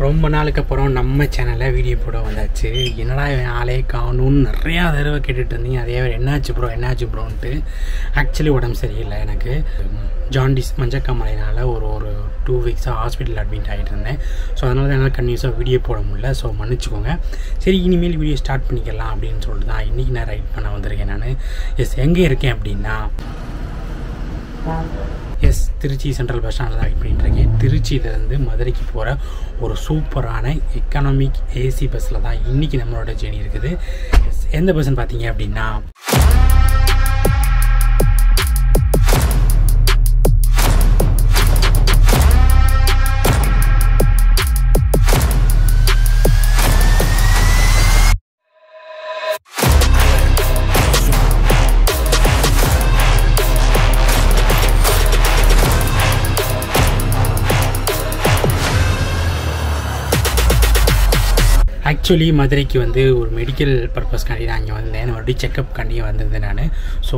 ரொம்ப நாளுக்கு அப்புறம் நம்ம சேனலில் வீடியோ போட வந்தாச்சு. என்னடா இவன் ஆளே காணும்னு நிறையா தடவை கேட்டுட்டு இருந்தீங்க. அதே என்னாச்சு ப்ரோன்ட்டு. ஆக்சுவலி உடம்பு சரியில்லை. எனக்கு ஜாண்டிஸ் மஞ்சக்காமலையினால் ஒரு 2 வீக்ஸாக ஹாஸ்பிட்டல் அட்மிட் ஆகிட்டு இருந்தேன். ஸோ அதனால தான் என்னால் கன்டினியூஸாக வீடியோ போட முடியல. ஸோ மன்னிச்சுக்கோங்க. சரி, இனிமேல் வீடியோ ஸ்டார்ட் பண்ணிக்கலாம் அப்படின்னு சொல்லிட்டு தான் இன்றைக்கி நான் ரைட் பண்ண வந்திருக்கேன். நான் எங்கே இருக்கேன் அப்படின்னா திருச்சி சென்ட்ரல் பஸ் ஸ்டாண்டில் தான் வெயிட் பண்ணிட்டுருக்கேன். திருச்சியிலேருந்து மதுரைக்கு போகிற ஒரு சூப்பரான எக்கனாமிக் ஏசி பஸ்ஸில் தான் இன்றைக்கி நம்மளோட ஜேர்னி இருக்குது. எந்த பஸ்ஸுன்னு பார்த்தீங்க அப்படின்னா ஆக்சுவலி மதுரைக்கு ஒரு மெடிக்கல் பர்பஸ்க்காண்டி நான் இங்கே வந்தேன். மறுபடியும் செக்கப் காண்டியும் வந்திருந்தேன் நான். ஸோ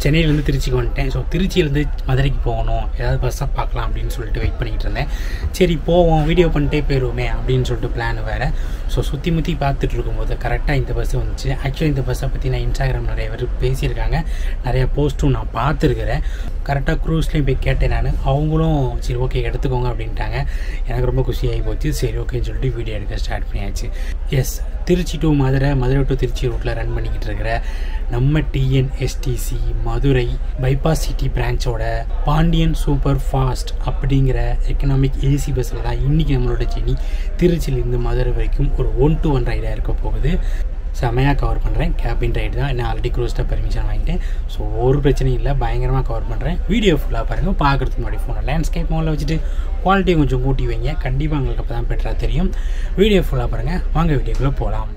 சென்னையிலேருந்து திருச்சிக்கு வந்துட்டேன். ஸோ திருச்சியிலேருந்து மதுரைக்கு போகணும், ஏதாவது பஸ்ஸாக பார்க்கலாம் அப்படின்னு சொல்லிட்டு வெயிட் பண்ணிக்கிட்டு இருந்தேன். சரி போவோம், வீடியோ பண்ணிட்டே போயிடுவோமே அப்படின்னு சொல்லிட்டு பிளான் வேறு. ஸோ சுற்றி முற்றி பார்த்துட்டு இருக்கும்போது கரெக்டாக இந்த பஸ்ஸு வந்துச்சு. ஆக்சுவலி இந்த பஸ்ஸை பற்றி நான் இன்ஸ்டாகிராம் நிறைய பேர் பேசியிருக்காங்க, நிறையா போஸ்ட்டும் நான் பார்த்துருக்குறேன். கரெக்டாக க்ரூஸ்லேயும் போய் கேட்டேன் நான். அவங்களும் சரி ஓகே எடுத்துக்கோங்க அப்படின்ட்டாங்க. எனக்கு ரொம்ப குஷியாகி போச்சு. சரி ஓகேன்னு சொல்லிட்டு வீடியோ எடுக்க ஸ்டார்ட் பண்ணியாச்சு. திருச்சி டு மதுரை டு திருச்சி ரூட்டில் ரன் பண்ணிக்கிட்டு இருக்கிற நம்ம டிஎன்எஸ்டிசி மதுரை பைபாஸ் சிட்டி பிரான்ச்சோட பாண்டியன் சூப்பர் ஃபாஸ்ட் அப்படிங்கிற எக்கனாமிக் ஏசி பஸ்ஸில் தான் இன்றைக்கி நம்மளோட ஜேர்னி திருச்சியிலேருந்து மதுரை வரைக்கும் ஒரு 1-to-1 ரைடாக இருக்க போகுது. செமையாக கவர் பண்ணுறேன். கேபின் ரைடு தான், என்ன ஆல்ரெடி க்ரூஸ்ட்டாக பெர்மிஷன் வாங்கிட்டேன். ஸோ ஒரு பிரச்சனையும் இல்லை, பயங்கரமாக கவர் பண்ணுறேன். வீடியோ ஃபுல்லாக பாருங்கள். பார்க்குறதுக்கு முன்னாடி ஃபோனை லேண்ட்ஸ்கேப் மோடில் வச்சுட்டு குவாலிட்டியை கொஞ்சம் கூட்டி வைங்க. கண்டிப்பாக உங்களுக்கு அப்போ தான் பெட்டராக தெரியும். வீடியோ ஃபுல்லாக பாருங்கள். வாங்க வீடியோக்குள்ளே போகலாம்.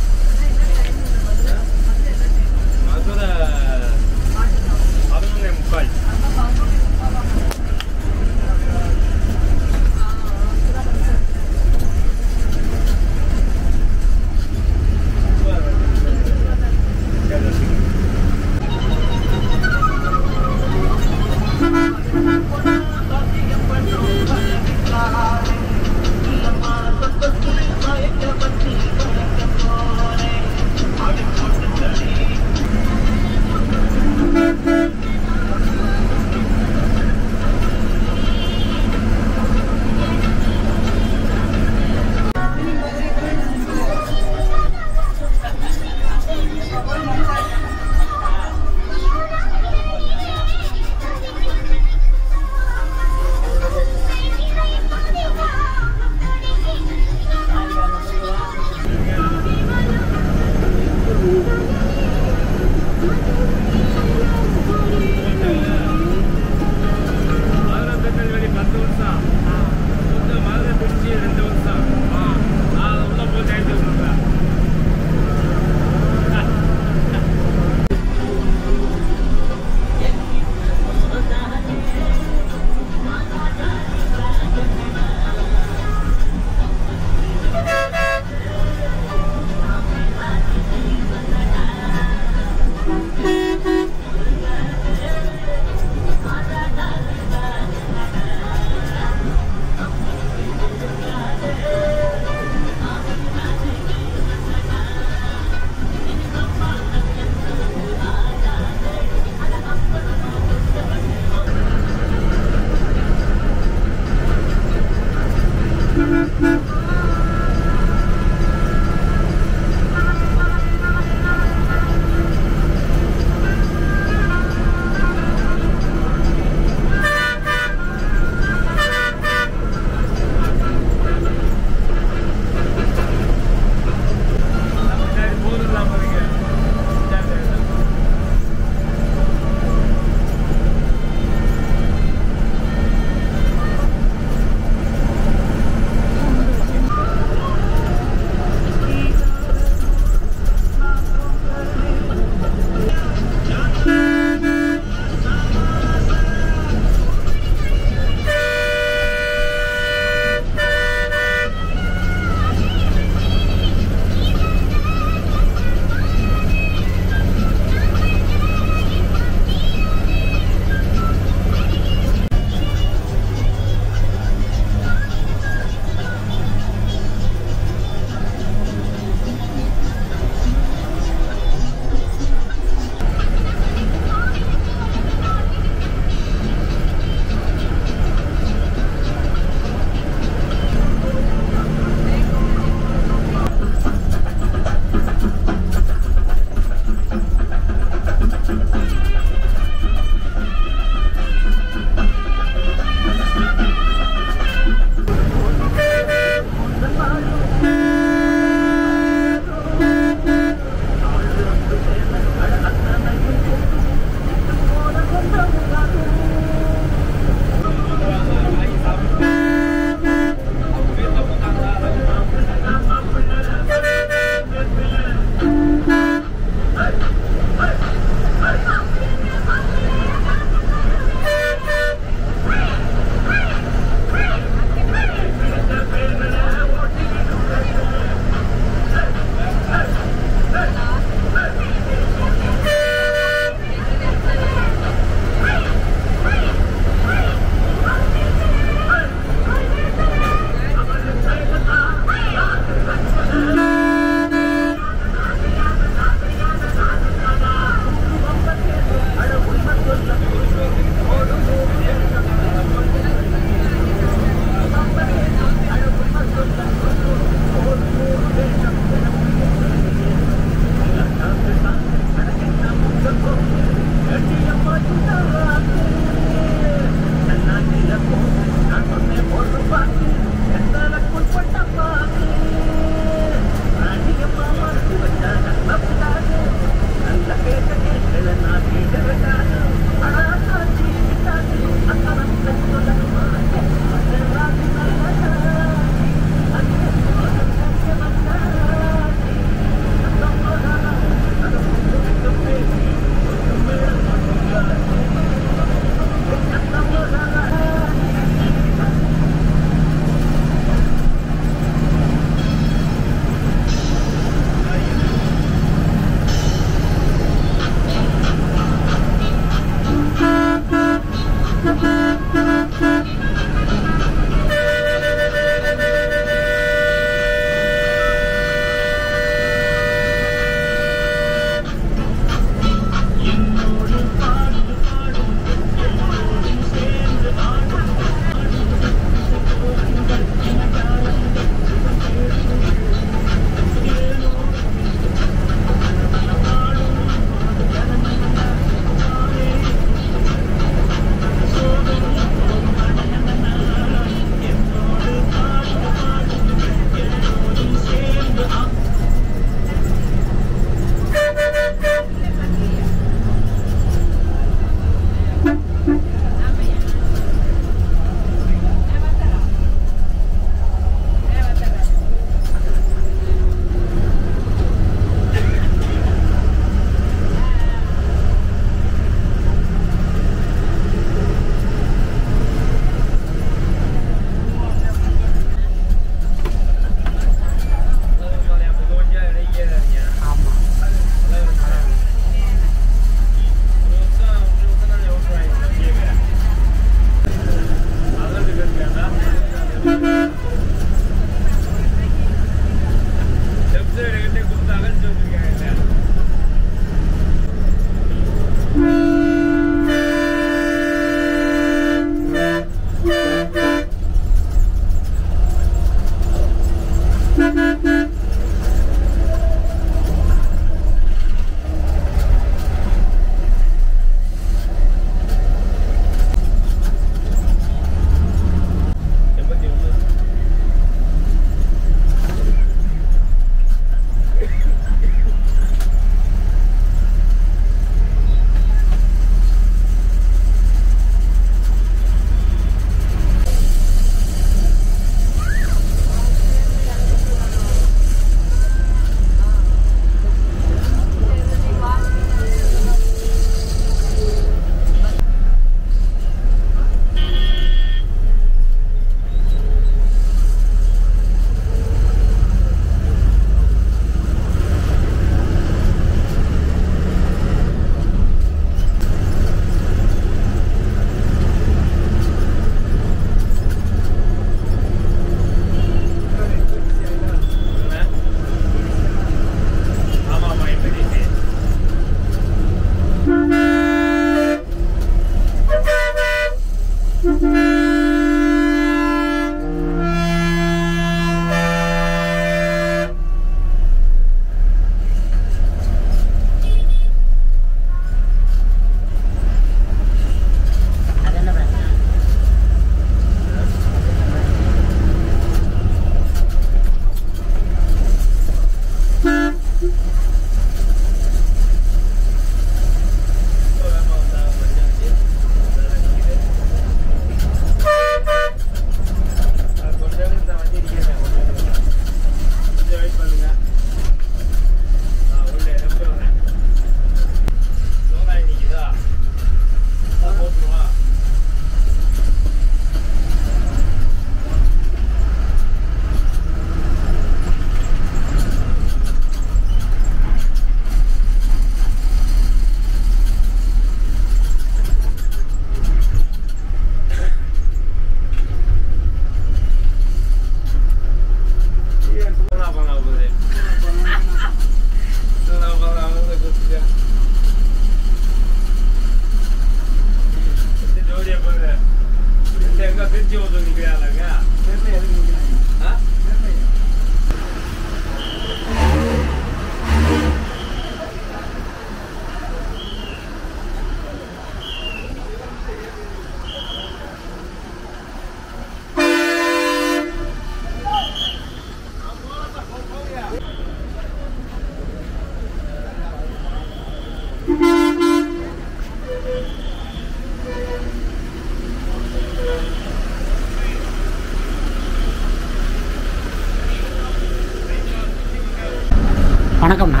வணக்கம்ண்ணா.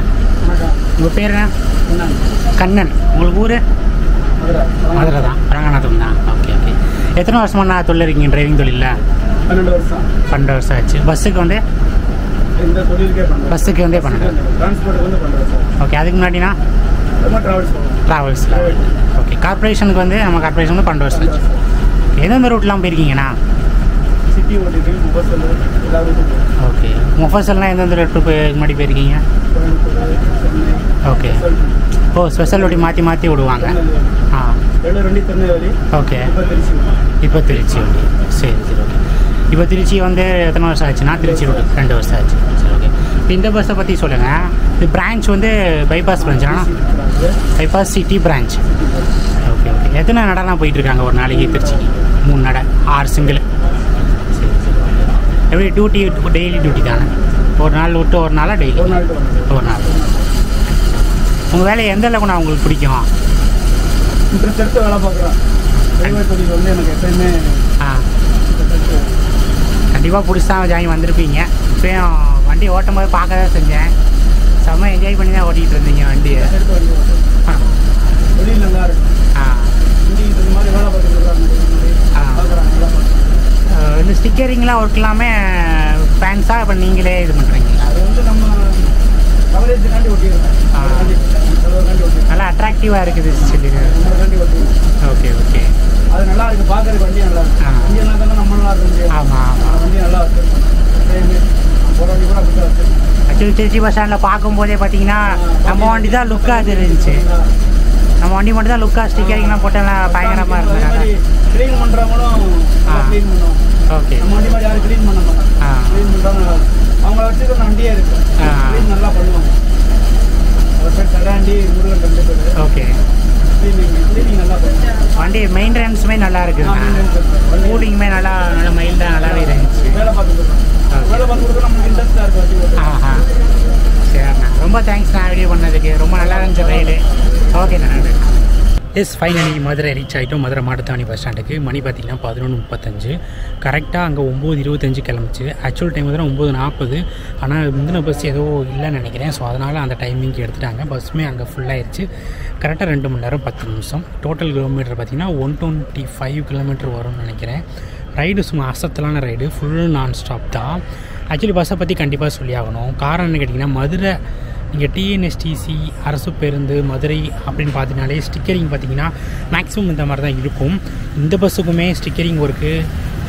உங்கள் பேர் என்ன? கண்ணன். உங்களுக்கு ஊர்? மதுரை தான். ரங்கநாதம் தான். Okay okay. எத்தனை வருஷமாண்ணா தொழில் இருக்கீங்க டிரைவிங் தொழிலில்? 12 வருஷம். 12 வருஷம் ஆச்சு. பஸ்ஸுக்கு வந்து பஸ்ஸுக்கு வந்து 12. ஓகே. அதுக்கு முன்னாடினா ட்ராவல்ஸில். ஓகே. கார்பரேஷனுக்கு வந்து நம்ம கார்பரேஷன் வந்து 12 வருஷம் ஆச்சு. எந்தெந்த ரூட்லாம் போயிருக்கீங்கண்ணா? சிட்டி ஓட்டிட்டு முஃபசல் எல்லாரும். ஓகே. முஃபசல்னால் எந்தெந்த ரூட்டு முன்னாடி போயிருக்கீங்க? ஓகே. ஓ, ஸ்பெஷல் ஓட்டி மாற்றி மாற்றி விடுவாங்க. ஆ. ஓகே. இப்போ திருச்சி. ஓகே. சரி சரி. ஓகே. இப்போ திருச்சி வந்து எத்தனை வருஷம் ஆச்சுன்னா? திருச்சி ரூட்டு 2 வருஷம் ஆச்சு. சரி ஓகே. இப்போ இந்த பஸ்ஸை பற்றி சொல்லுங்கள். இது பிரான்ச் வந்து பைபாஸ் பிரான்ச்னா? Bypass city branch. Okay okay. எத்தனை நடலாம் போயிட்டுருக்காங்க ஒரு நாளைக்கு திருச்சிக்கு? 3 நடை, 6 சிங்கிள். சரி சரி. எப்படி டியூட்டி? டெய்லி டியூட்டி தானே? ஒரு நாள் விட்டு ஒரு நாளாக? டெய்லி ஒரு நாள். உங்கள் வேலையை எந்த அளவுக்கு உங்களுக்கு பிடிக்கும்? இன்ட்ரெஸ்ட் எடுத்து வேலை பார்க்குறேன். டிரைவர் தொழில் வந்து எனக்கு எப்பயுமே கண்டிப்பாக பிடிச்சா ஜாயின் வந்திருப்பீங்க. இப்போயும் வண்டி ஓட்டும் போது பார்க்க தான் செஞ்சேன். செம்ம என்ஜாய் பண்ணி தான் ஓட்டிகிட்டு இருந்தீங்க வண்டியை. தொழில் நல்லா இருக்கு. இந்த மாதிரி வேலை பார்த்துருக்காங்க. இந்த ஸ்டிக்கரிங்லாம் ஒர்க்லாமே ஃபேன்ஸாக இப்போ நீங்களே இது பண்ணுறீங்க? அது வந்து நம்ம கவரேஜுக்காண்டி ஓட்டிடுறோம். நல்லா அட்ராக்டிவாக இருக்குது சொல்லிடு. Okay okay. அது நல்லா இருக்குது பார்க்குறதுக்கு. வண்டி நல்லா இருக்கு. வண்டி நல்லா இருந்தாலும் நம்ம நல்லா இருக்க முடியாது. ஆமாம் ஆமாம். வண்டி நல்லா இருக்கு. போகிற வண்டி கூட அப்படி தான் இருக்கு. திருச்சி பஸ் ஸ்டாண்டில் பார்க்கும்போதே பார்த்தீங்கன்னா நம்ம வண்டி தான் லுக்காக இருந்துச்சு. நம்ம வண்டி மட்டும் தான் லுக்காக ஸ்டிக்கரிங்லாம் போட்டெல்லாம் பயங்கரமாக இருந்தது. க்ளீன் பண்ணுறவங்களும் க்ளீன் பண்ணுவோம். ஓகே. நம்ம வண்டி மாதிரி யாரும் க்ளீன் பண்ண மாட்டாங்க. க்ளீன் பண்ணுறாங்க. அவங்க வச்சுருக்க வண்டியே இருக்கு. க்ளீன் நல்லா பண்ணுவாங்க. ஒரு பேர் கடாண்டி முருகன் 2 பேர். ஓகே. க்ளீனிங் நல்லா பண்ணுவாங்க. வண்டி மெயின்டெனன்ஸுமே நல்லா இருக்குதுங்க. கூலிங்குமே நல்லா மைல்டாக நல்லாவே இருந்துச்சு. வேலை பார்த்து கொடுக்க நமக்கு இன்ட்ரெஸ்ட்டாக இருக்கும். சரிண்ணா, ரொம்ப தேங்க்ஸ்ண்ணா வீடியோ பண்ணதுக்கு. ரொம்ப நல்லா இருந்துச்சு ரைடு. ஓகேண்ணா. எஸ், ஃபைனலி மதுரை ரீச் ஆகிட்டோம். மதுரை மாட்டுத்தாவணி பஸ் ஸ்டாண்டுக்கு. மணி பார்த்திங்கன்னா 11:35. கரெக்டாக அங்கே 9:25 கிளம்பிச்சு. ஆக்சுவல் டைம் வந்து 9:40. ஆனால் முந்தின பஸ் ஏதோ இல்லைன்னு நினைக்கிறேன். ஸோ அதனால் அந்த டைமிங்க்கு எடுத்துட்டாங்க. பஸ்ஸுமே அங்கே ஃபுல்லாகிடுச்சு. கரெக்டாக 2 மணி நேரம் 10 நிமிஷம். டோட்டல் கிலோமீட்டர் பார்த்திங்கன்னா 125 கிலோமீட்டர் வரும்னு நினைக்கிறேன். ரைடு சும்மா அசத்தலான ரைடு, ஃபுல் நான் ஸ்டாப் தான். ஆக்சுவலி பஸ்ஸை பற்றி கண்டிப்பாக சொல்லி ஆகணும். காரணம் என்ன கேட்டிங்கன்னா, மதுரை நீங்கள் டிஎன்எஸ்டிசி அரசு பேருந்து மதுரை அப்படின்னு பார்த்தீங்கனாலே ஸ்டிக்கரிங் பார்த்தீங்கன்னா மேக்ஸிமம் இந்த மாதிரி தான் இருக்கும். இந்த பஸ்ஸுக்குமே ஸ்டிக்கரிங் ஒர்க்கு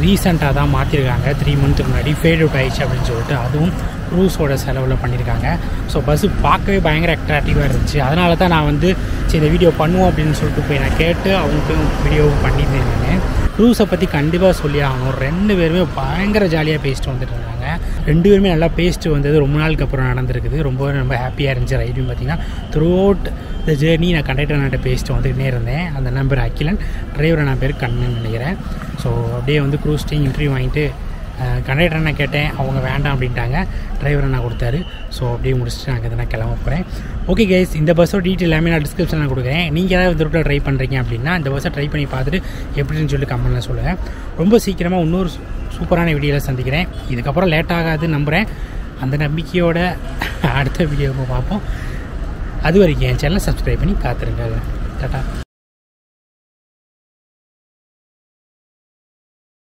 ரீசெண்டாக தான் மாற்றிருக்காங்க. 3 மந்த்துக்கு முன்னாடி ஃபேட் அவுட் ஆயிடுச்சு அப்படின்னு சொல்லிட்டு, அதுவும் க்ரூஸோட செலவில் பண்ணியிருக்காங்க. ஸோ பஸ்ஸு பார்க்கவே பயங்கர அட்ராக்டிவாக இருந்துச்சு. அதனால தான் நான் வந்து சரி இந்த வீடியோ பண்ணுவோம் அப்படின்னு சொல்லிட்டு போய் நான் கேட்டு அவங்களுக்கும் வீடியோ பண்ணியிருந்தேன். நான் க்ரூஸை பற்றி கண்டிப்பாக சொல்லி ஆகணும். 2 பேருமே பயங்கர ஜாலியாக பேசிட்டு வந்துட்டு இருந்தாங்க. 2 பேருமே நல்லா பேசிட்டு வந்தது ரொம்ப நாளுக்கு அப்புறம் நடந்திருக்குது. ரொம்ப ஹாப்பியாக இருந்துச்சு. ரைடும் பார்த்திங்கன்னா த்ரூ அவுட் த ஜேர்னி நான் கண்டக்டர்கிட்ட பேசிட்டு வந்துக்கிட்டே இருந்தேன். அந்த நம்பர் அகிலன், டிரைவரை நான் பேர் கண்ணன் நினைக்கிறேன். ஸோ அப்படியே வந்து க்ரூஸ்டையும் இன்டர்வியூ வாங்கிட்டு கண்டக்டர் நான் கேட்டேன், அவங்க வேண்டாம் அப்படின்ட்டாங்க. டிரைவரை நான் கொடுத்தாரு. ஸோ அப்படியே முடிச்சுட்டு நான் எதனா கிளம்ப போகிறேன். ஓகே கைஸ், இந்த பஸ்ஸோட டீட்டெயில் எல்லாமே நான் டிஸ்கிரிப்ஷனில் கொடுக்குறேன். நீங்கள் ஏதாவது இந்த ரூட்டில் ட்ரை பண்ணுறீங்க அப்படின்னா இந்த பஸ்ஸை ட்ரை பண்ணி பார்த்துட்டு எப்படின்னு சொல்லி கமெண்ட்டில் சொல்லுங்கள். ரொம்ப சீக்கிரமாக இன்னொரு சூப்பரான வீடியோவில் சந்திக்கிறேன். இதுக்கப்புறம் லேட் ஆகாதுன்னு நம்புகிறேன். அந்த நம்பிக்கையோட அடுத்த வீடியோவை பார்ப்போம். அது வரைக்கும் என் சேனலை சப்ஸ்கிரைப் பண்ணி காத்துருங்க. டாட்டா.